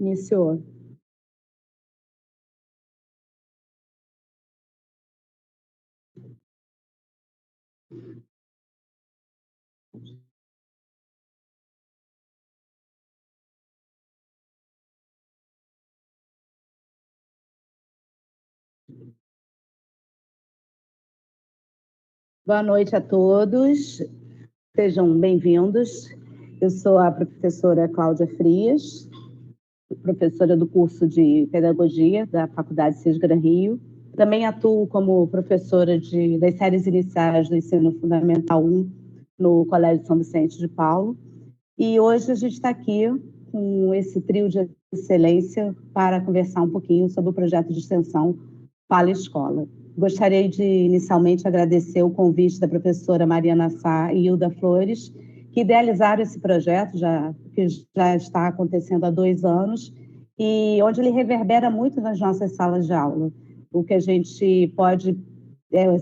Iniciou. Boa noite a todos, sejam bem-vindos. Eu sou a professora Cláudia Frias, professora do curso de Pedagogia da Faculdade Cisgran Rio. Também atuo como professora das séries iniciais do Ensino Fundamental 1 no Colégio São Vicente de Paulo. E hoje a gente está aqui com esse trio de excelência para conversar um pouquinho sobre o projeto de extensão Fala Escola. Gostaria de, inicialmente, agradecer o convite da professora Mariana Sá e Hilda Flores, que idealizaram esse projeto, que já está acontecendo há 2 anos, e onde ele reverbera muito nas nossas salas de aula. O que a gente pode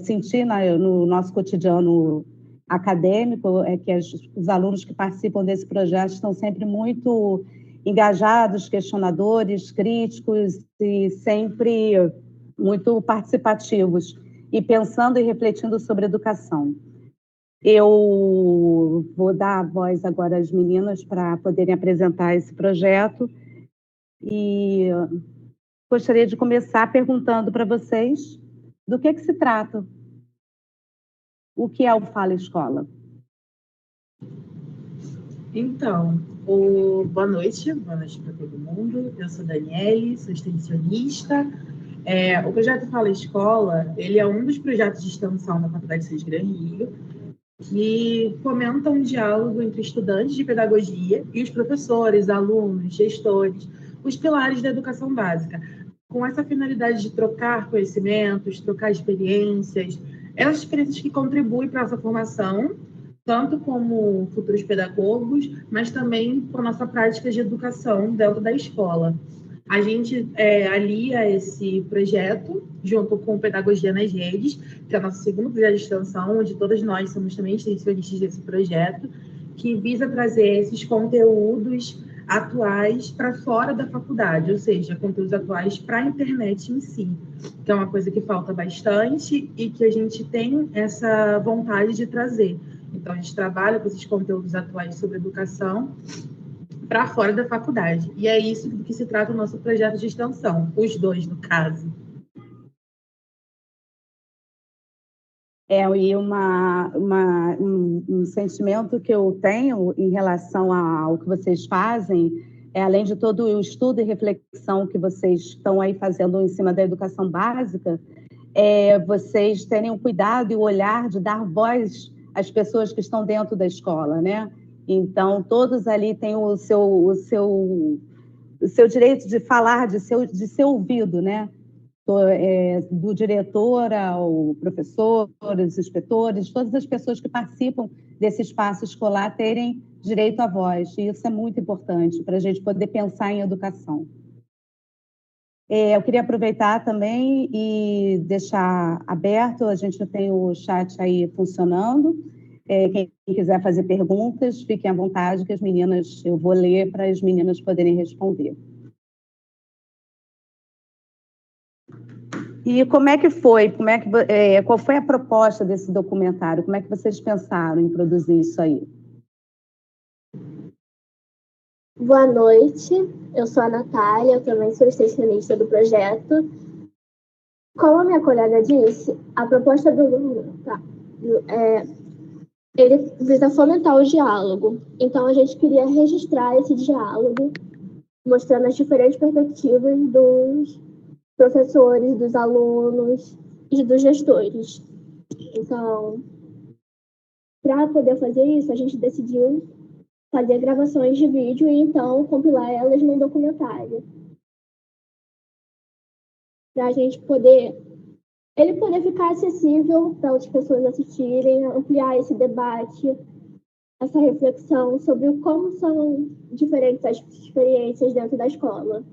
sentir no nosso cotidiano acadêmico é que os alunos que participam desse projeto estão sempre muito engajados, questionadores, críticos e sempre muito participativos e pensando e refletindo sobre educação. Eu vou dar a voz agora às meninas para poderem apresentar esse projeto e gostaria de começar perguntando para vocês do que se trata. O que é o Fala Escola? Então, boa noite para todo mundo. Eu sou Daniele, sou extensionista. O projeto Fala Escola, ele é um dos projetos de extensão da Faculdade Cisgran Rio, que fomenta um diálogo entre estudantes de pedagogia e os professores, alunos, gestores, os pilares da educação básica, com essa finalidade de trocar conhecimentos, trocar experiências, essas experiências que contribuem para essa formação, tanto como futuros pedagogos, mas também com a nossa prática de educação dentro da escola. A gente alia esse projeto junto com Pedagogia nas Redes, que é o nosso segundo projeto de extensão, onde todas nós somos também extensionistas desse projeto, que visa trazer esses conteúdos atuais para fora da faculdade, ou seja, conteúdos atuais para a internet em si, que é uma coisa que falta bastante e que a gente tem essa vontade de trazer. Então, a gente trabalha com esses conteúdos atuais sobre educação para fora da faculdade. E é isso do que se trata o nosso projeto de extensão, os 2, no caso. E um sentimento que eu tenho em relação ao que vocês fazem, além de todo o estudo e reflexão que vocês estão aí fazendo em cima da educação básica, vocês terem o cuidado e o olhar de dar voz às pessoas que estão dentro da escola, né? Então, todos ali têm o seu direito de falar, de ser ouvido, né? Do diretor ao professor, os inspetores, todas as pessoas que participam desse espaço escolar terem direito à voz. E isso é muito importante para a gente poder pensar em educação. Eu queria aproveitar também e deixar aberto, a gente tem o chat aí funcionando. Quem quiser fazer perguntas, fiquem à vontade, que eu vou ler para as meninas poderem responder. E como é que foi? Qual foi a proposta desse documentário? Como é que vocês pensaram em produzir isso aí? Boa noite, eu sou a Natália, eu também sou extensionista do projeto. Como a minha colega disse, a proposta do documentário ele visa fomentar o diálogo. Então, a gente queria registrar esse diálogo, mostrando as diferentes perspectivas dos professores, dos alunos e dos gestores. Então, para poder fazer isso, a gente decidiu fazer gravações de vídeo e, então, compilar elas num documentário. Para a gente poder ficar acessível para outras pessoas assistirem, ampliar esse debate, essa reflexão sobre como são diferentes as experiências dentro da escola.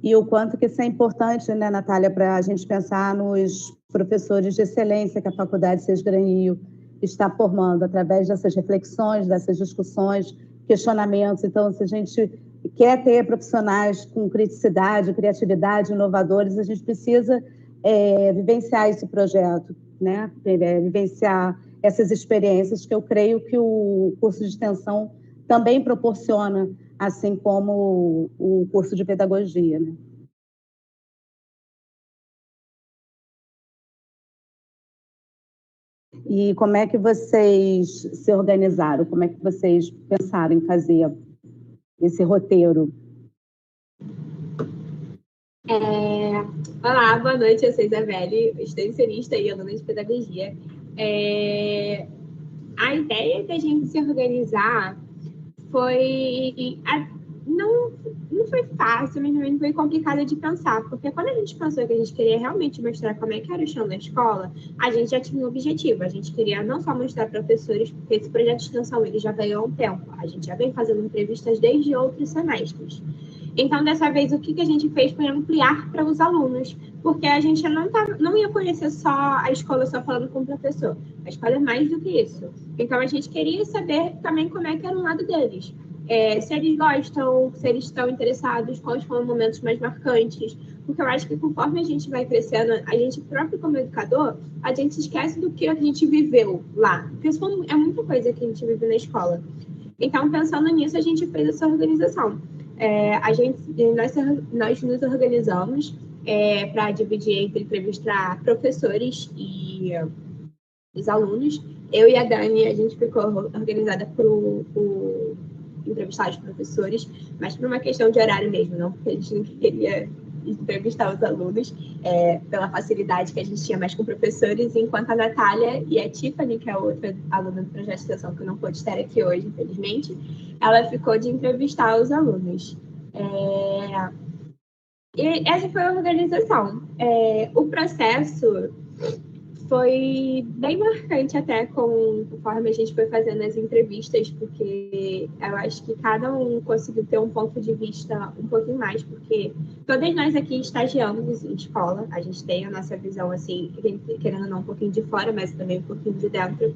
E o quanto que isso é importante, né, Natália, para a gente pensar nos professores de excelência que a Faculdade Cisgran Rio está formando, através dessas reflexões, dessas discussões, questionamentos. Então, se a gente quer ter profissionais com criticidade, criatividade, inovadores, a gente precisa vivenciar esse projeto, né? Vivenciar essas experiências que eu creio que o curso de extensão também proporciona, assim como o curso de pedagogia, né? E como é que vocês se organizaram? Como é que vocês pensaram em fazer esse roteiro? Olá, boa noite, eu sou Isabelle, extensionista e aluna de pedagogia. A ideia da gente se organizar não foi fácil, mas também foi complicada de pensar, porque quando a gente pensou que a gente queria realmente mostrar como é que era o chão da escola, a gente já tinha um objetivo, a gente queria não só mostrar professores, porque esse projeto de extensão ele já veio há um tempo, a gente já vem fazendo entrevistas desde outros semestres. Então, dessa vez, o que a gente fez foi ampliar para os alunos, porque a gente não ia conhecer só a escola só falando com o professor. A escola é mais do que isso. Então, a gente queria saber também como é que era o lado deles. Se eles gostam, se eles estão interessados, quais foram os momentos mais marcantes. Porque eu acho que conforme a gente vai crescendo, a gente próprio como educador, a gente esquece do que a gente viveu lá. Porque isso é muita coisa que a gente vive na escola. Então, pensando nisso, a gente fez essa organização. Nós nos organizamos para dividir entre entrevistar professores e os alunos. Eu e a Dani, a gente ficou organizada por entrevistar os professores, mas por uma questão de horário mesmo, não porque a gente não queria entrevistar os alunos, pela facilidade que a gente tinha mais com professores, enquanto a Natália e a Tiffany, que é outra aluna do projeto de extensão que não pôde estar aqui hoje, infelizmente, ela ficou de entrevistar os alunos. E essa foi a organização. O processo foi bem marcante até conforme a gente foi fazendo as entrevistas, porque eu acho que cada um conseguiu ter um ponto de vista um pouquinho mais, porque todas nós aqui estagiamos em escola, a gente tem a nossa visão, assim, querendo ou não, um pouquinho de fora, mas também um pouquinho de dentro,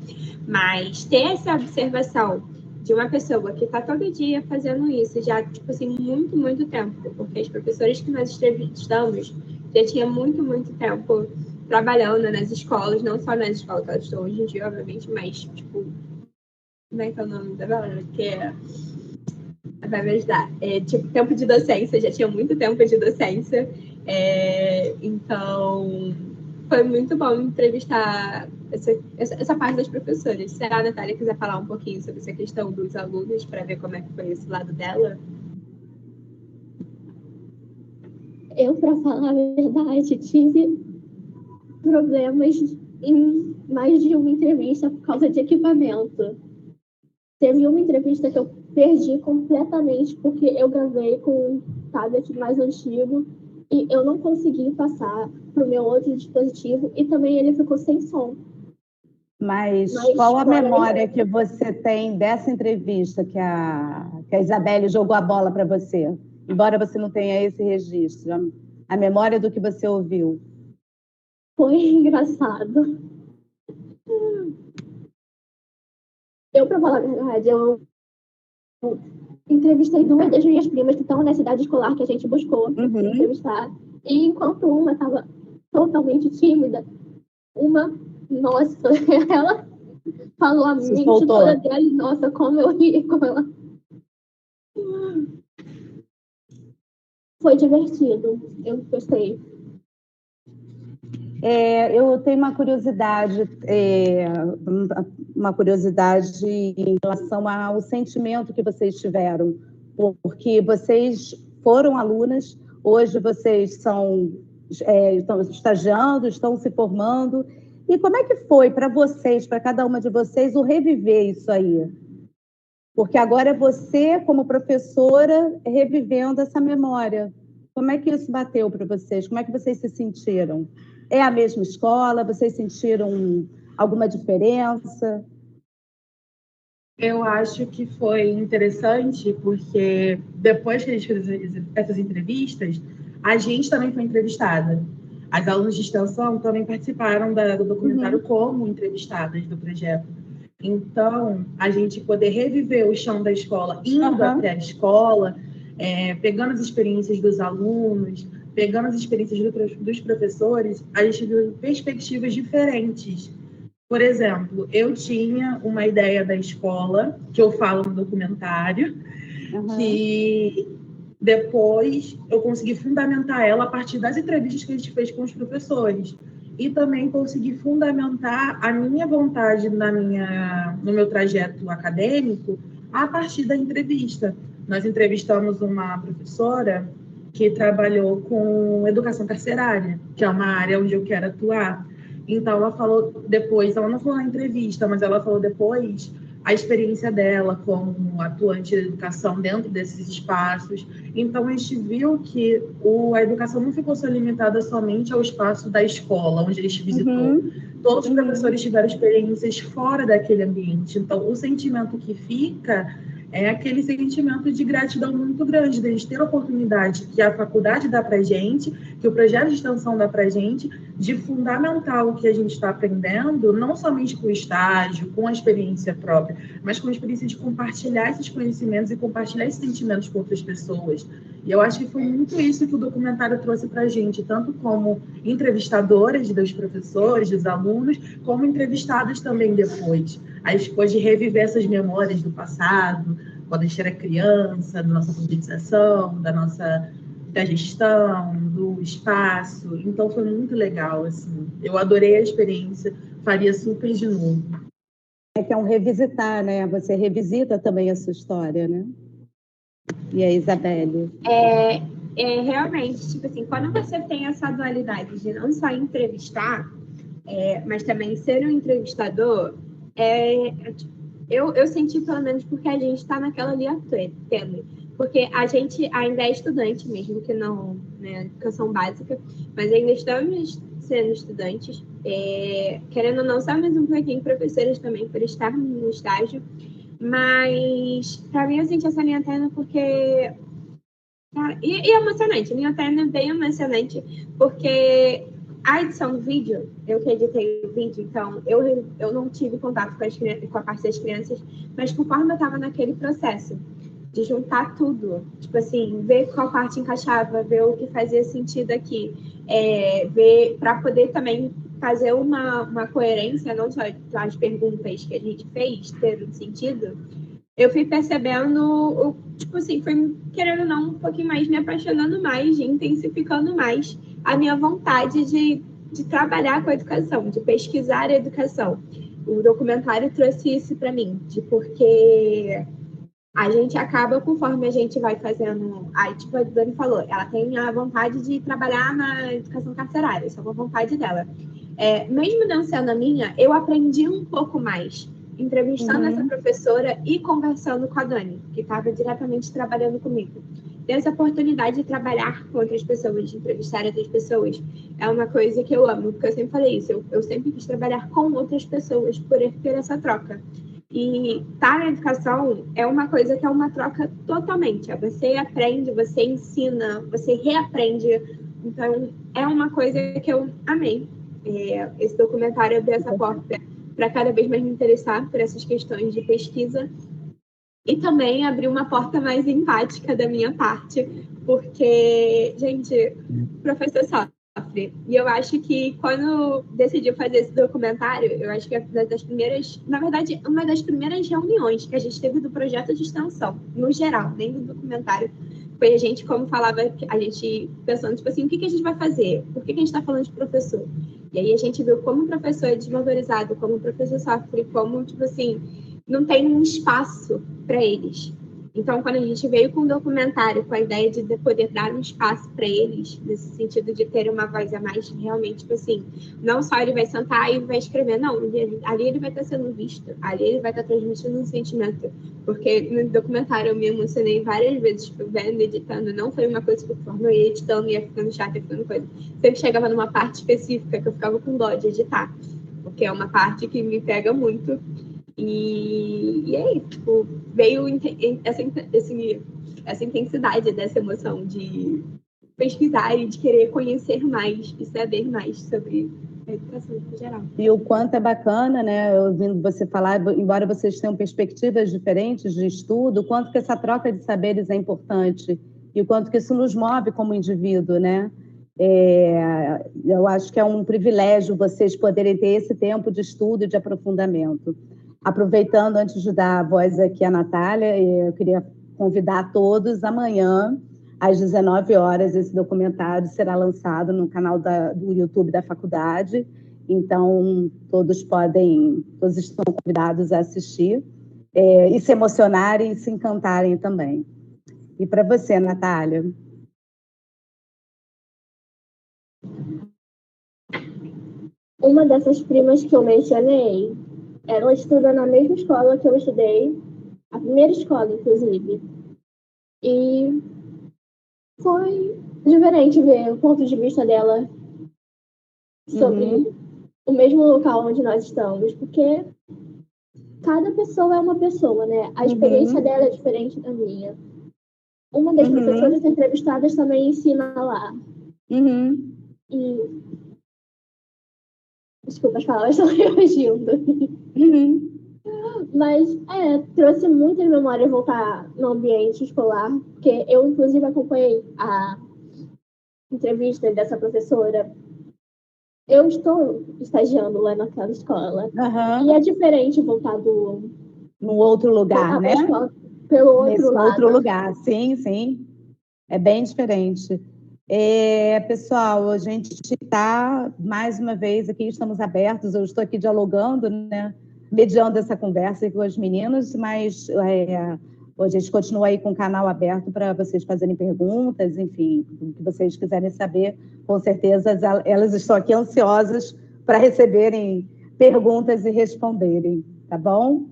mas ter essa observação de uma pessoa que está todo dia fazendo isso já, tipo assim, muito, muito tempo, porque as professoras que nós entrevistamos já tinha muito, muito tempo trabalhando nas escolas, não só nas escolas que elas estão hoje em dia, obviamente, mas, tipo, como é que é o nome da galera? Que vai me ajudar. Tipo, tempo de docência, já tinha muito tempo de docência. Então, foi muito bom entrevistar essa parte das professoras. Se a Natália quiser falar um pouquinho sobre essa questão dos alunos, para ver como é que foi esse lado dela. Eu, para falar a verdade, tive problemas em mais de uma entrevista por causa de equipamento. Teve uma entrevista que eu perdi completamente porque eu gravei com um tablet mais antigo e eu não consegui passar para o meu outro dispositivo e também ele ficou sem som. Mas qual a memória que você tem dessa entrevista que a Isabelle jogou a bola para você? Embora você não tenha esse registro, a memória do que você ouviu. Foi engraçado. Eu, para falar a verdade, eu entrevistei duas das minhas primas que estão na cidade escolar que a gente buscou entrevistar. E enquanto uma estava totalmente tímida, uma, nossa, ela falou a mente toda dela, nossa, como eu ri com ela. Foi divertido, eu gostei. Eu tenho uma curiosidade em relação ao sentimento que vocês tiveram, porque vocês foram alunas, hoje vocês estão estagiando, estão se formando, e como é que foi para vocês, para cada uma de vocês, o reviver isso aí? Porque agora é você, como professora, revivendo essa memória. Como é que isso bateu para vocês? Como é que vocês se sentiram? É a mesma escola? Vocês sentiram alguma diferença? Eu acho que foi interessante porque depois que a gente fez essas entrevistas, a gente também foi entrevistada. As alunas de extensão também participaram do documentário como entrevistadas do projeto. Então, a gente poder reviver o chão da escola, indo até a escola, pegando as experiências dos alunos, pegando as experiências dos professores, a gente viu perspectivas diferentes. Por exemplo, eu tinha uma ideia da escola, que eu falo no documentário, que depois eu consegui fundamentar ela a partir das entrevistas que a gente fez com os professores. E também consegui fundamentar a minha vontade no meu trajeto acadêmico a partir da entrevista. Nós entrevistamos uma professora que trabalhou com educação carcerária, que é uma área onde eu quero atuar. Então, ela falou depois, ela não falou na entrevista, mas ela falou depois a experiência dela como atuante de educação dentro desses espaços. Então, a gente viu que a educação não ficou só limitada somente ao espaço da escola, onde a gente visitou. Todos os professores tiveram experiências fora daquele ambiente. Então, o sentimento que fica é aquele sentimento de gratidão muito grande, de a gente ter a oportunidade que a faculdade dá para a gente, que o projeto de extensão dá para a gente, de fundamentar o que a gente está aprendendo, não somente com o estágio, com a experiência própria, mas com a experiência de compartilhar esses conhecimentos e compartilhar esses sentimentos com outras pessoas. E eu acho que foi muito isso que o documentário trouxe para a gente, tanto como entrevistadoras dos professores, dos alunos, como entrevistadas também depois. A gente pôde reviver essas memórias do passado, quando a gente era criança, da nossa alfabetização, da gestão, do espaço. Então, foi muito legal, assim. Eu adorei a experiência, faria super de novo. É que é um revisitar, né? Você revisita também a sua história, né? E a Isabelle? Realmente, tipo assim, quando você tem essa dualidade de não só entrevistar, mas também ser um entrevistador, eu senti pelo menos porque a gente está naquela linha tênue. Porque a gente ainda é estudante, mesmo que não, né, educação básica, mas ainda estamos sendo estudantes, querendo ou não, somos um pouquinho professores também por estarmos no estágio, mas para mim eu senti essa linha tênue porque... E emocionante, linha tênue bem emocionante, porque a edição do vídeo, eu que editei o vídeo, então eu não tive contato com a parte das crianças, mas conforme eu estava naquele processo de juntar tudo, tipo assim, ver qual parte encaixava, ver o que fazia sentido aqui, ver para poder também fazer uma coerência, não só as perguntas que a gente fez ter um sentido, eu fui percebendo, tipo assim, fui querendo ou não um pouquinho mais, me apaixonando mais, intensificando mais a minha vontade de trabalhar com a educação, de pesquisar a educação. O documentário trouxe isso para mim, porque a gente acaba, conforme a gente vai fazendo... Aí, tipo, a Dani falou, ela tem a vontade de trabalhar na educação carcerária, isso é uma vontade dela. Mesmo não sendo a minha, eu aprendi um pouco mais entrevistando essa professora e conversando com a Dani, que estava diretamente trabalhando comigo. Ter essa oportunidade de trabalhar com outras pessoas, de entrevistar outras pessoas, é uma coisa que eu amo, porque eu sempre falei isso, eu sempre quis trabalhar com outras pessoas por ter essa troca. E estar na educação é uma coisa que é uma troca totalmente. Você aprende, você ensina, você reaprende. Então, é uma coisa que eu amei. Esse documentário abriu essa porta para cada vez mais me interessar por essas questões de pesquisa e também abriu uma porta mais empática da minha parte, porque, gente, professor sofre. E eu acho que quando decidiu fazer esse documentário, eu acho que é uma das primeiras, na verdade, uma das primeiras reuniões que a gente teve do projeto de extensão, no geral, nem do documentário, foi a gente, como falava, a gente pensando, tipo assim, o que a gente vai fazer? Por que a gente está falando de professor? E aí a gente viu como o professor é desvalorizado, como o professor sofre, como, tipo assim, não tem um espaço para eles. Então, quando a gente veio com um documentário com a ideia de poder dar um espaço para eles, nesse sentido de ter uma voz a mais, realmente, tipo assim, não só ele vai sentar e vai escrever, não, ali ele vai estar sendo visto, ali ele vai estar transmitindo um sentimento, porque no documentário eu me emocionei várias vezes, tipo, vendo, editando, não foi uma coisa que conforme eu ia editando, ia ficando chata, ia ficando coisa. Sempre chegava numa parte específica que eu ficava com dó de editar, porque é uma parte que me pega muito. E aí, tipo, veio essa intensidade dessa emoção de pesquisar e de querer conhecer mais e saber mais sobre educação em geral. E o quanto é bacana, né, ouvindo você falar, embora vocês tenham perspectivas diferentes de estudo, o quanto que essa troca de saberes é importante e o quanto que isso nos move como indivíduo, né? Eu acho que é um privilégio vocês poderem ter esse tempo de estudo e de aprofundamento. Aproveitando, antes de dar a voz aqui à Natália, eu queria convidar todos amanhã, às 19 horas, esse documentário será lançado no canal do YouTube da faculdade. Então, todos estão convidados a assistir e se emocionarem e se encantarem também. E para você, Natália? Uma dessas primas que eu mencionei, ela estuda na mesma escola que eu estudei, a primeira escola, inclusive. E foi diferente ver o ponto de vista dela sobre o mesmo local onde nós estamos, porque cada pessoa é uma pessoa, né? A experiência dela é diferente da minha. Uma das professoras entrevistadas também ensina lá. E... Desculpa, as palavras estão reagindo. Mas, trouxe muita memória voltar no ambiente escolar, porque eu, inclusive, acompanhei a entrevista dessa professora. Eu estou estagiando lá naquela escola. E é diferente voltar no outro lugar, né? Escola, pelo outro lado. Outro lugar, sim. É bem diferente. Pessoal, a gente está, mais uma vez, aqui, estamos abertos, eu estou aqui dialogando, né? Mediando essa conversa com as meninas, mas a gente continua aí com o canal aberto para vocês fazerem perguntas, enfim, o que vocês quiserem saber, com certeza elas estão aqui ansiosas para receberem perguntas e responderem, tá bom?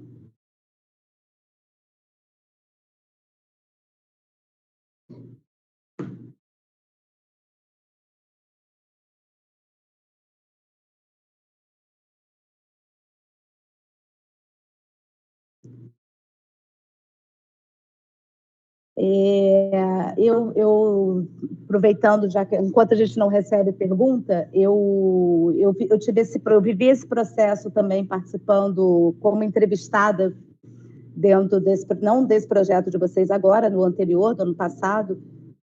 Eu aproveitando, já que enquanto a gente não recebe pergunta, eu vivi esse processo também participando como entrevistada dentro não desse projeto de vocês agora, no anterior, do ano passado,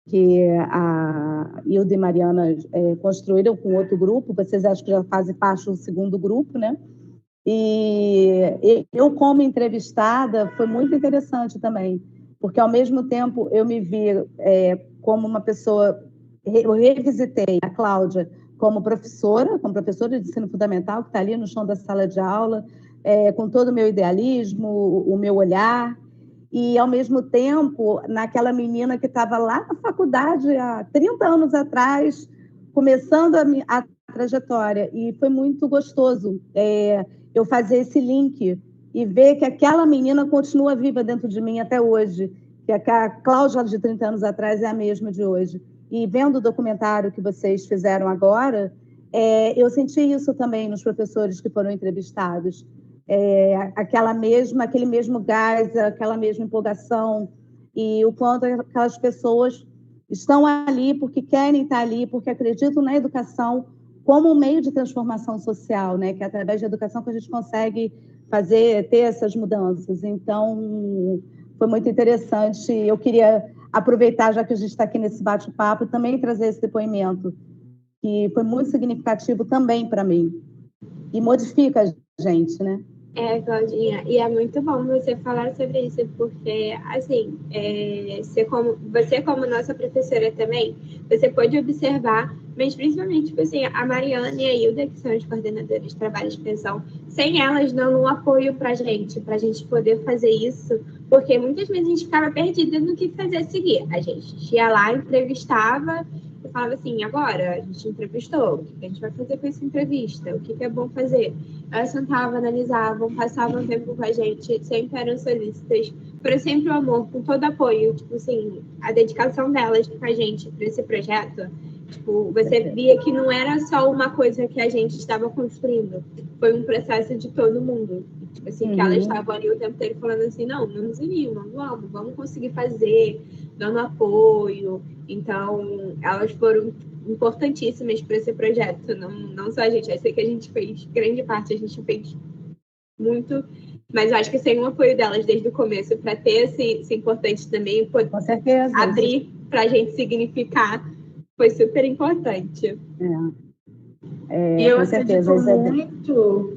que a Hilda e Mariana construíram com outro grupo. Vocês acho que já fazem parte do segundo grupo, né? E eu, como entrevistada, foi muito interessante também, porque, ao mesmo tempo, eu me vi como uma pessoa... Eu revisitei a Cláudia como professora de ensino fundamental, que está ali no chão da sala de aula, com todo o meu idealismo, o meu olhar, e, ao mesmo tempo, naquela menina que estava lá na faculdade há 30 anos atrás, começando a trajetória. E foi muito gostoso eu fazer esse link e ver que aquela menina continua viva dentro de mim até hoje, que a Cláudia de 30 anos atrás é a mesma de hoje. E vendo o documentário que vocês fizeram agora, eu senti isso também nos professores que foram entrevistados. Aquele mesmo gás, aquela mesma empolgação, e o quanto aquelas pessoas estão ali porque querem estar ali, porque acreditam na educação como um meio de transformação social, né? Que é através da educação que a gente consegue ter essas mudanças. Então, foi muito interessante. Eu queria aproveitar, já que a gente está aqui nesse bate-papo, e também trazer esse depoimento, que foi muito significativo também para mim. E modifica a gente, né? Claudinha, e é muito bom você falar sobre isso, porque, assim, você como nossa professora também, você pode observar, mas principalmente, tipo assim, a Mariana e a Hilda, que são as coordenadoras de trabalho de extensão, sem elas dando um apoio pra gente poder fazer isso, porque muitas vezes a gente ficava perdida no que fazer a seguir. A gente ia lá, entrevistava, eu falava assim, agora a gente entrevistou, o que a gente vai fazer com essa entrevista? O que é bom fazer? Elas sentavam, analisavam, passavam tempo com a gente, sempre eram solícitas, por sempre o amor, com todo apoio, tipo assim, a dedicação delas com a gente para esse projeto, tipo, você via que não era só uma coisa que a gente estava construindo, foi um processo de todo mundo, tipo assim, que elas estavam ali o tempo inteiro falando assim, não nos unimos, vamos conseguir fazer, dando apoio. Então, elas foram importantíssimas para esse projeto. Não só a gente, eu sei que a gente fez, grande parte a gente fez muito, mas eu acho que sem o apoio delas desde o começo, para ter esse importante também, poder Com certeza. abrir para a gente significar, foi super importante. E eu com certeza. acredito muito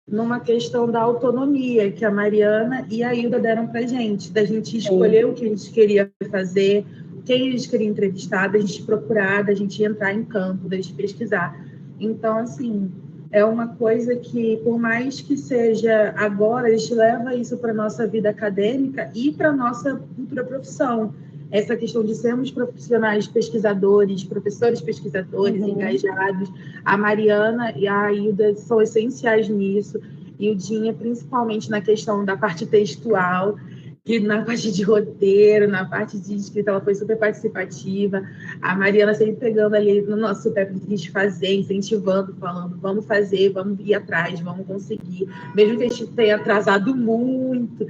numa questão da autonomia que a Mariana e a Hilda deram para a gente, da gente escolher o que a gente queria fazer, quem a gente queria entrevistar, da gente procurar, da gente entrar em campo, da gente pesquisar. Então, assim, é uma coisa que, por mais que seja agora, a gente leva isso para a nossa vida acadêmica e para a nossa futura profissão. Essa questão de sermos profissionais pesquisadores, professores pesquisadores engajados. A Mariana e a Hilda são essenciais nisso. E o Dinha, principalmente na questão da parte textual, que na parte de roteiro, na parte de escrita, ela foi super participativa. A Mariana sempre pegando ali no nosso pé para a gente fazer, incentivando, falando, vamos fazer, vamos ir atrás, vamos conseguir. Mesmo que a gente tenha atrasado muito,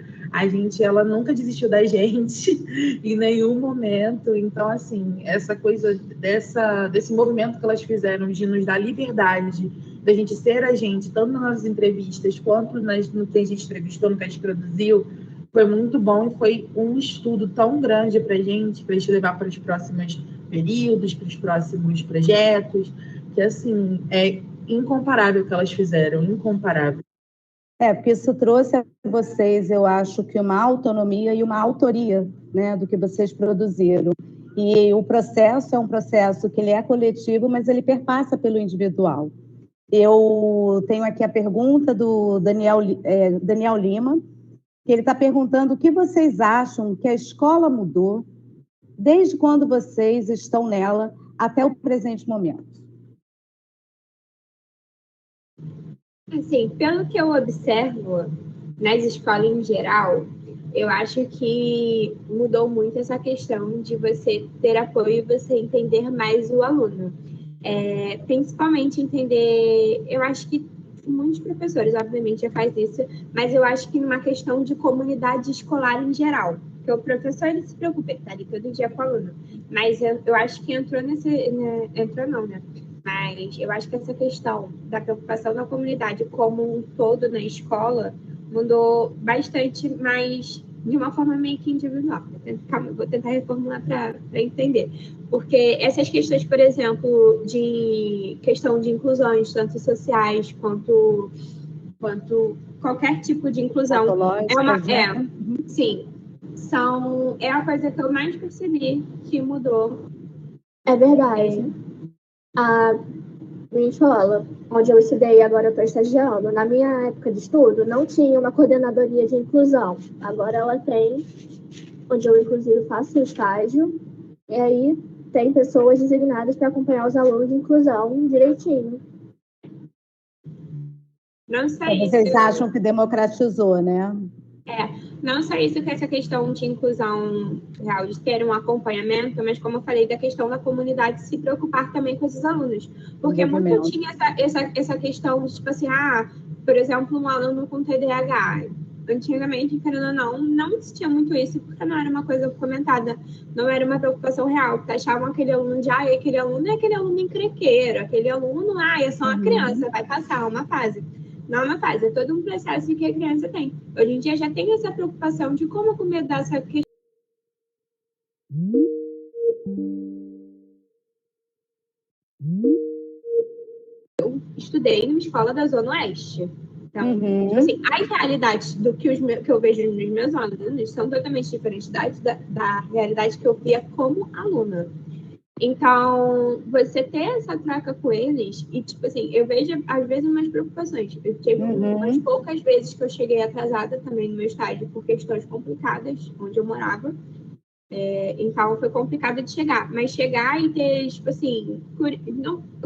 ela nunca desistiu da gente em nenhum momento. Então, assim, essa coisa desse movimento que elas fizeram de nos dar liberdade, da gente ser a gente, tanto nas nossas entrevistas, quanto no que a gente entrevistou, no que a gente produziu, foi muito bom e foi um estudo tão grande para a gente levar para os próximos períodos, para os próximos projetos, que, assim, é incomparável o que elas fizeram, incomparável. Porque isso trouxe a vocês, eu acho, que uma autonomia e uma autoria, né, do que vocês produziram. E o processo é um processo que ele é coletivo, mas ele perpassa pelo individual. Eu tenho aqui a pergunta do Daniel Lima, que ele está perguntando o que vocês acham que a escola mudou desde quando vocês estão nela até o presente momento. Assim, pelo que eu observo nas escolas em geral, eu acho que mudou muito essa questão de você ter apoio e você entender mais o aluno. Principalmente entender, eu acho que muitos professores, obviamente, já faz isso, mas eu acho que numa questão de comunidade escolar em geral, porque o professor, ele se preocupa, ele está ali todo dia com o aluno, mas eu acho que entrou não, né? Mas eu acho que essa questão da preocupação da comunidade como um todo na escola mudou bastante, mas de uma forma meio que individual. Vou tentar reformular para entender. Porque essas questões, por exemplo, de questão de inclusões, tanto sociais quanto qualquer tipo de inclusão, sim, é a coisa que eu mais percebi que mudou. É verdade. A minha escola, onde eu estudei, agora eu estou estagiando, na minha época de estudo, não tinha uma coordenadoria de inclusão. Agora ela tem, onde eu, inclusive, faço estágio, e aí tem pessoas designadas para acompanhar os alunos de inclusão direitinho. Não sei vocês acham que democratizou, né? Não só isso, que essa questão de inclusão real, de ter um acompanhamento, mas como eu falei, da questão da comunidade se preocupar também com esses alunos. Porque muito tinha essa questão de, tipo assim, por exemplo, um aluno com TDAH. Antigamente, querendo ou não existia muito isso, porque não era uma coisa comentada, não era uma preocupação real, porque achavam aquele aluno aquele aluno encrenqueiro, aquele aluno, é só uma criança, vai passar uma fase. Não é uma fase, é todo um processo que a criança tem. Hoje em dia já tem essa preocupação de como acomodar essa questão. Eu estudei numa escola da Zona Oeste. Então, tipo assim, as realidades do que eu vejo nos meus alunos são totalmente diferentes da realidade que eu via como aluna. Então, você ter essa troca com eles, e tipo assim, eu vejo às vezes umas preocupações. Eu tive umas poucas vezes que eu cheguei atrasada também no meu estágio por questões complicadas, onde eu morava. Então, foi complicado de chegar. Mas chegar e ter, tipo assim,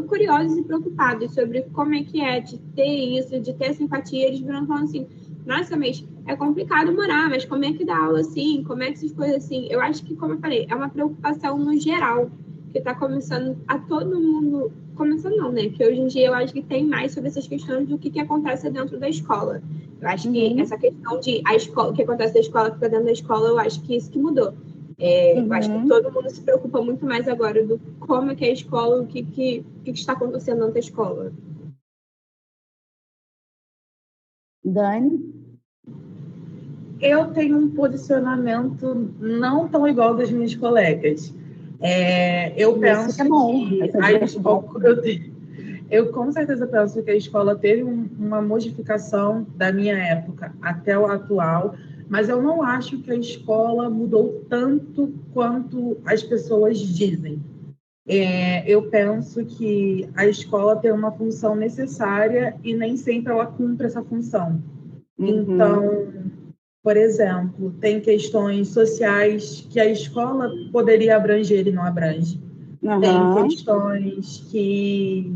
curiosos e preocupados sobre como é que é de ter isso, de ter simpatia, eles viram falando assim, nossa, mas é complicado morar, mas como é que dá aula assim? Como é que essas coisas assim? Eu acho que, como eu falei, é uma preocupação no geral, que está começando a todo mundo... Começando não, né? Que hoje em dia eu acho que tem mais sobre essas questões do que acontece dentro da escola. Eu acho que essa questão de o que acontece da escola fica dentro da escola, eu acho que isso que mudou. Eu acho que todo mundo se preocupa muito mais agora do como é que é a escola, o que está acontecendo dentro da escola. Dani? Eu tenho um posicionamento não tão igual das minhas colegas. Eu penso que é bom, que a escola, eu com certeza penso que a escola teve uma modificação da minha época até o atual, mas eu não acho que a escola mudou tanto quanto as pessoas dizem. Eu penso que a escola tem uma função necessária e nem sempre ela cumpre essa função. Então, por exemplo, tem questões sociais que a escola poderia abranger e não abrange. Tem questões que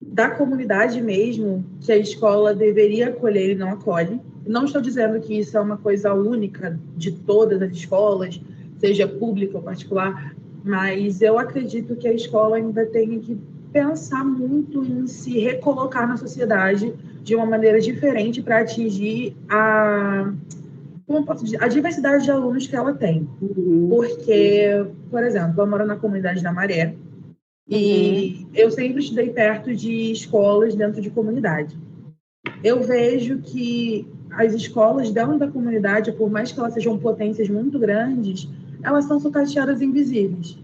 da comunidade mesmo, que a escola deveria acolher e não acolhe. Não estou dizendo que isso é uma coisa única de todas as escolas, seja pública ou particular, mas eu acredito que a escola ainda tem que pensar muito em se recolocar na sociedade de uma maneira diferente para atingir a diversidade de alunos que ela tem. Porque, por exemplo, eu moro na comunidade da Maré, e eu sempre estudei perto de escolas dentro de comunidade. Eu vejo que as escolas dentro da comunidade, por mais que elas sejam potências muito grandes, elas são sucateadas invisíveis.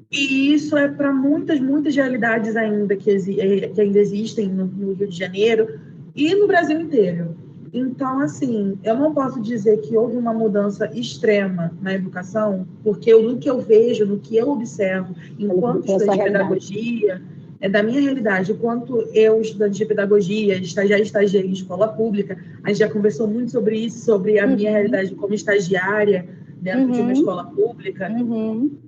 E isso é para muitas realidades ainda que ainda existem no Rio de Janeiro e no Brasil inteiro. Então, assim, eu não posso dizer que houve uma mudança extrema na educação, porque no que eu vejo, no que eu observo, enquanto estudante de pedagogia, é da minha realidade, enquanto eu, estudante de pedagogia, estagiei em escola pública, a gente já conversou muito sobre isso, sobre a minha realidade como estagiária dentro de uma escola pública.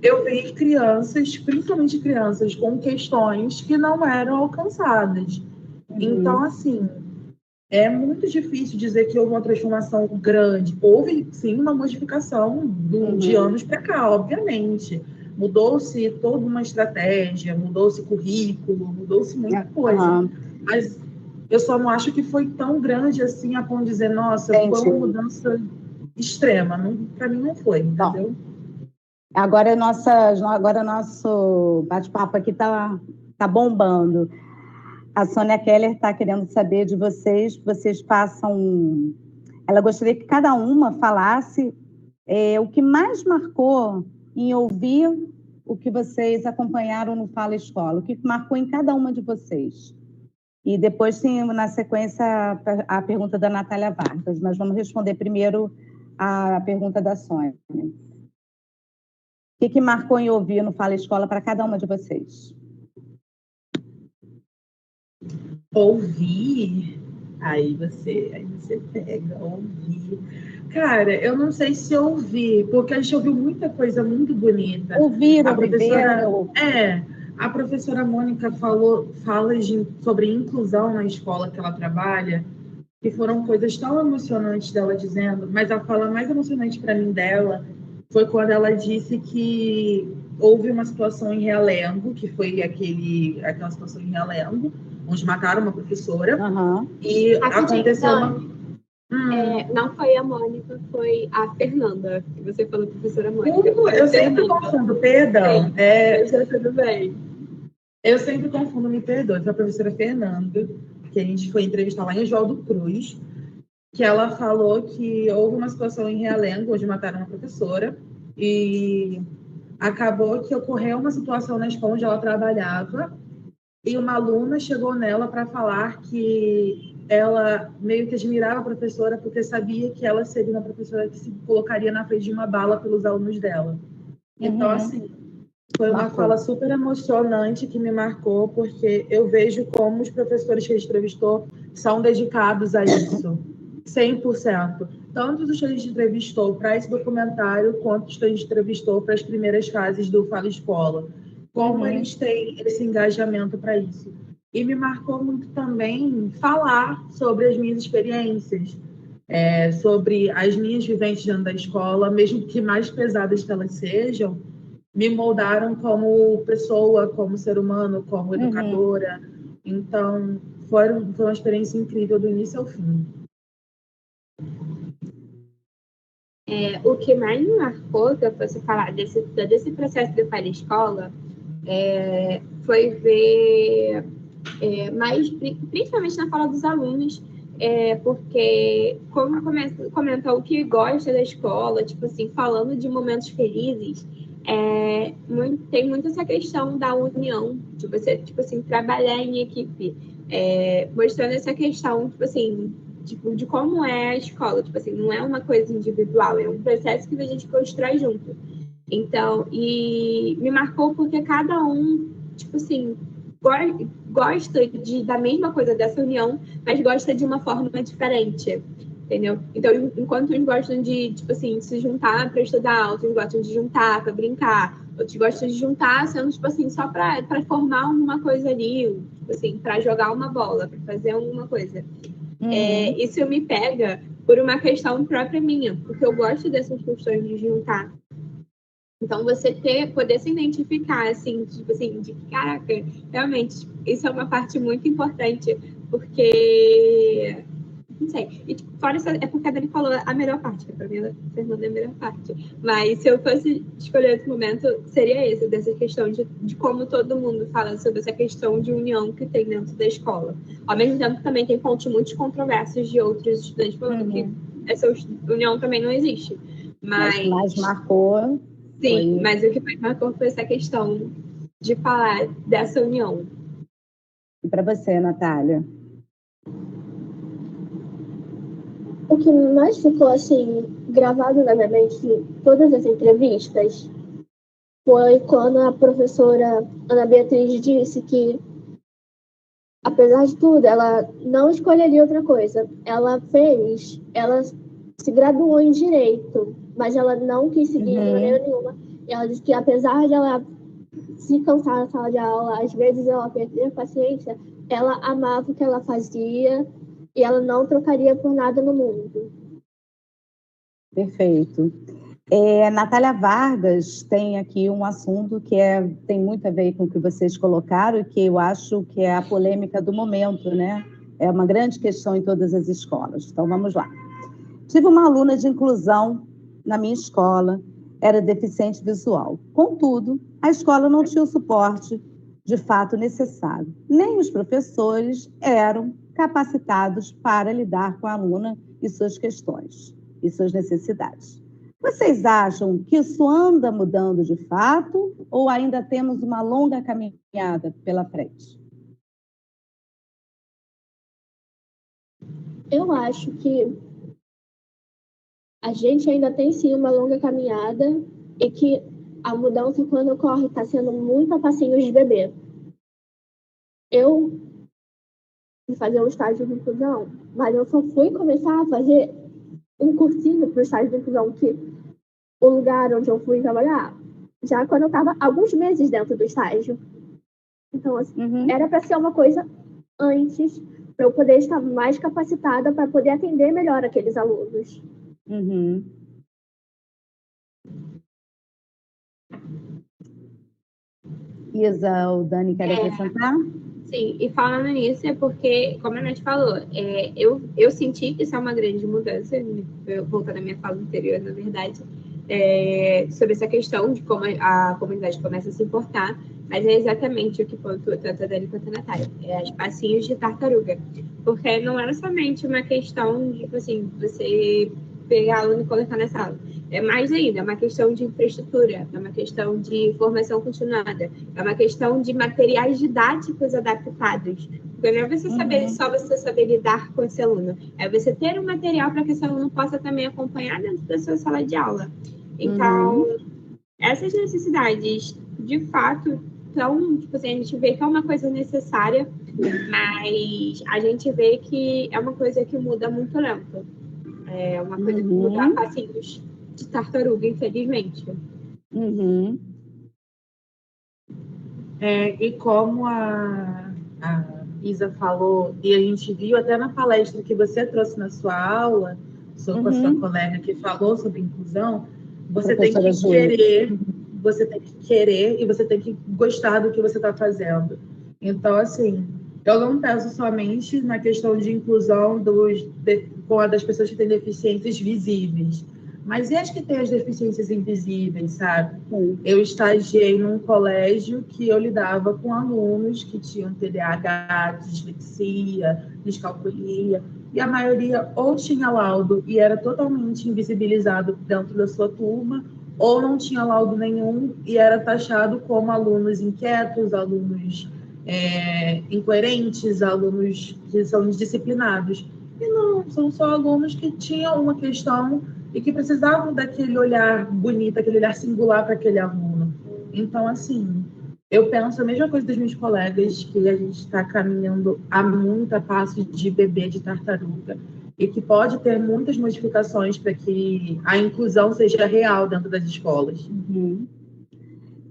Eu vi crianças, principalmente crianças, com questões que não eram alcançadas. Então, assim, é muito difícil dizer que houve uma transformação grande. Houve, sim, uma modificação de anos para cá, obviamente. Mudou-se toda uma estratégia, mudou-se currículo, mudou-se muita coisa. Mas eu só não acho que foi tão grande assim a ponto de dizer, nossa, foi uma mudança extrema. Para mim não foi, entendeu? Agora nosso bate-papo aqui tá bombando. A Sônia Keller está querendo saber de vocês. Vocês passam. Ela gostaria que cada uma falasse o que mais marcou em ouvir o que vocês acompanharam no Fala Escola, o que marcou em cada uma de vocês. E depois, sim, na sequência, a pergunta da Natália Vargas, mas vamos responder primeiro a pergunta da Sônia. O que marcou em ouvir no Fala Escola para cada uma de vocês? Ouvir, aí você pega, ouvir. Cara, eu não sei se ouvir, porque a gente ouviu muita coisa muito bonita. A professora Mônica fala sobre inclusão na escola que ela trabalha, que foram coisas tão emocionantes dela dizendo, mas a fala mais emocionante para mim dela foi quando ela disse que houve uma situação em Realengo, que foi aquela situação em Realengo, onde mataram uma professora, e aconteceu não foi a Mônica, foi a Fernanda, que você falou, professora Mônica. Eu sempre confundo, perdão. Tudo bem. Eu sempre confundo, me perdoe, foi a professora Fernanda, que a gente foi entrevistar lá em Oswaldo Cruz, que ela falou que houve uma situação em Realengo, onde mataram uma professora, e acabou que ocorreu uma situação na escola onde ela trabalhava, e uma aluna chegou nela para falar que ela meio que admirava a professora porque sabia que ela seria uma professora que se colocaria na frente de uma bala pelos alunos dela. Então, assim, foi uma fala super emocionante que me marcou, porque eu vejo como os professores que a gente entrevistou são dedicados a isso, 100%. Tanto os que a gente entrevistou para esse documentário, quanto os que a gente entrevistou para as primeiras fases do Fala Escola. Como eles têm esse engajamento para isso. E me marcou muito também falar sobre as minhas experiências, sobre as minhas vivências dentro da escola, mesmo que mais pesadas que elas sejam, me moldaram como pessoa, como ser humano, como educadora. Então, foi uma experiência incrível do início ao fim. O que mais me marcou, que eu fosse falar desse processo do Pai da Escola, foi ver, principalmente na fala dos alunos, porque, como comentou o que gosta da escola, tipo assim, falando de momentos felizes, tem muito essa questão da união, de você, tipo assim, trabalhar em equipe, mostrando essa questão, tipo assim, de como é a escola, tipo assim, não é uma coisa individual, é um processo que a gente constrói junto. Então, e me marcou porque cada um, tipo assim, gosta da mesma coisa, dessa união, mas gosta de uma forma diferente, entendeu? Então, enquanto uns gostam de, tipo assim, se juntar para estudar, outros gostam de juntar para brincar, outros gostam de juntar sendo, tipo assim, só para formar alguma coisa ali, tipo assim, para jogar uma bola, para fazer alguma coisa. Isso me pega por uma questão própria minha, porque eu gosto dessas questões de juntar. Então, você poder se identificar, assim, tipo assim, de caraca, realmente, isso é uma parte muito importante, porque, não sei, e tipo, fora isso, é porque a Dani falou a melhor parte, que pra mim, a Fernanda é a melhor parte, mas se eu fosse escolher outro momento, seria esse, dessa questão de como todo mundo fala sobre essa questão de união que tem dentro da escola. Ao mesmo tempo, também tem pontos muito controversos de outros estudantes falando que essa união também não existe. Mas mais marcou. Sim, mas o que mais marcou foi essa questão de falar dessa união. E para você, Natália? O que mais ficou, assim, gravado na minha mente de todas as entrevistas foi quando a professora Ana Beatriz disse que, apesar de tudo, ela não escolheria outra coisa. Ela se graduou em Direito, mas ela não quis seguir de maneira nenhuma. E ela disse que, apesar de ela se cansar na sala de aula, às vezes ela perder a paciência, ela amava o que ela fazia e ela não trocaria por nada no mundo. Perfeito. Natália Vargas tem aqui um assunto que tem muito a ver com o que vocês colocaram e que eu acho que é a polêmica do momento, né? É uma grande questão em todas as escolas. Então, vamos lá. Tive uma aluna de inclusão na minha escola, era deficiente visual. Contudo, a escola não tinha o suporte de fato necessário. Nem os professores eram capacitados para lidar com a aluna e suas questões e suas necessidades. Vocês acham que isso anda mudando de fato ou ainda temos uma longa caminhada pela frente? Eu acho que a gente ainda tem sim uma longa caminhada e que a mudança, quando ocorre, está sendo muito a passinhos de bebê. Eu fui fazer um estágio de inclusão, mas eu só fui começar a fazer um cursinho para o estágio de inclusão, que o lugar onde eu fui trabalhar, já quando eu estava alguns meses dentro do estágio. Então, assim, era para ser uma coisa antes, para eu poder estar mais capacitada para poder atender melhor aqueles alunos. Isa, o Dani quer acrescentar? Sim, e falando nisso é porque, como a Nath falou, eu senti que isso é uma grande mudança, voltando à minha fala anterior, na verdade, sobre essa questão de como a comunidade começa a se importar, mas é exatamente o que pontua tanto a Dani quanto a Natália, as passinhos de tartaruga, porque não era somente uma questão de, tipo assim, você pegar aluno e colocar na sala. É mais ainda, é uma questão de infraestrutura, é uma questão de formação continuada, é uma questão de materiais didáticos adaptados. Porque não é você você saber lidar com esse aluno, é você ter um material para que esse aluno possa também acompanhar dentro da sua sala de aula. Então, essas necessidades, de fato, são, tipo assim, a gente vê que é uma coisa necessária, mas a gente vê que é uma coisa que muda muito lento. É uma coisa que muda a passinhos de tartaruga, infelizmente. E como a Isa falou, e a gente viu até na palestra que você trouxe na sua aula, com a sua colega que falou sobre inclusão, você tem que querer, e você tem que gostar do que você está fazendo. Então, assim, eu não penso somente na questão de inclusão das pessoas que têm deficiências visíveis, Mas e as que têm as deficiências invisíveis, sabe? Sim. Eu estagiei num colégio que eu lidava com alunos que tinham TDAH, dislexia, descalculia, e a maioria ou tinha laudo e era totalmente invisibilizado dentro da sua turma, ou não tinha laudo nenhum e era taxado como alunos inquietos, alunos incoerentes, alunos que são indisciplinados. E não, são só alunos que tinham uma questão e que precisavam daquele olhar bonito, aquele olhar singular para aquele aluno. Então, assim, eu penso a mesma coisa dos meus colegas, que a gente está caminhando a muito a passo de bebê de tartaruga, e que pode ter muitas modificações para que a inclusão seja real dentro das escolas. Uhum.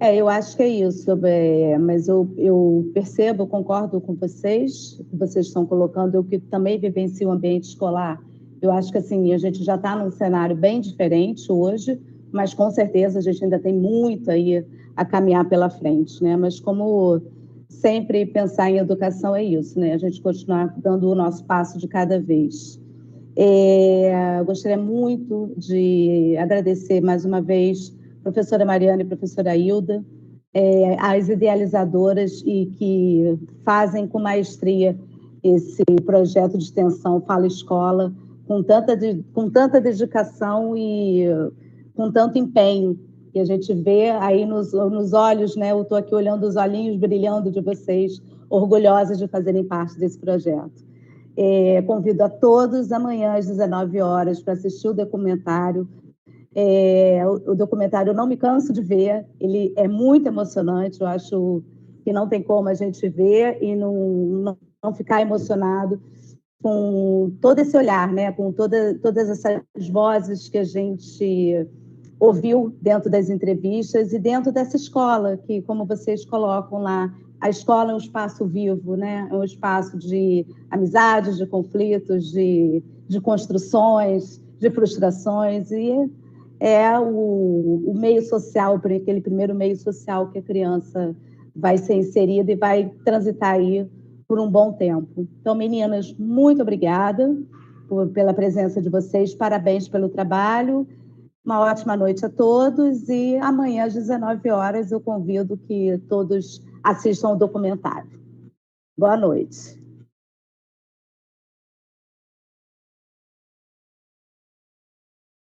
Eu acho que é isso, mas eu percebo, concordo com vocês, o que vocês estão colocando, eu que também vivencio o ambiente escolar. Eu acho que assim, a gente já está num cenário bem diferente hoje, mas com certeza a gente ainda tem muito aí a caminhar pela frente, né? Mas como sempre pensar em educação é isso, né? A gente continuar dando o nosso passo de cada vez. Gostaria muito de agradecer mais uma vez professora Mariana e professora Hilda, as idealizadoras e que fazem com maestria esse projeto de extensão Fala Escola, com tanta dedicação e com tanto empenho. E a gente vê aí nos olhos, né? Eu estou aqui olhando os olhinhos brilhando de vocês, orgulhosas de fazerem parte desse projeto. Convido a todos amanhã às 19 horas para assistir o documentário. O documentário eu não me canso de ver, ele é muito emocionante, eu acho que não tem como a gente ver e não ficar emocionado com todo esse olhar, né? Com todas essas vozes que a gente ouviu dentro das entrevistas e dentro dessa escola, que, como vocês colocam lá, a escola é um espaço vivo, né? É um espaço de amizades, de conflitos, de construções, de frustrações, e é o meio social, aquele primeiro meio social que a criança vai ser inserida e vai transitar aí por um bom tempo. Então, meninas, muito obrigada pela presença de vocês, parabéns pelo trabalho, uma ótima noite a todos e amanhã às 19 horas eu convido que todos assistam o documentário. Boa noite.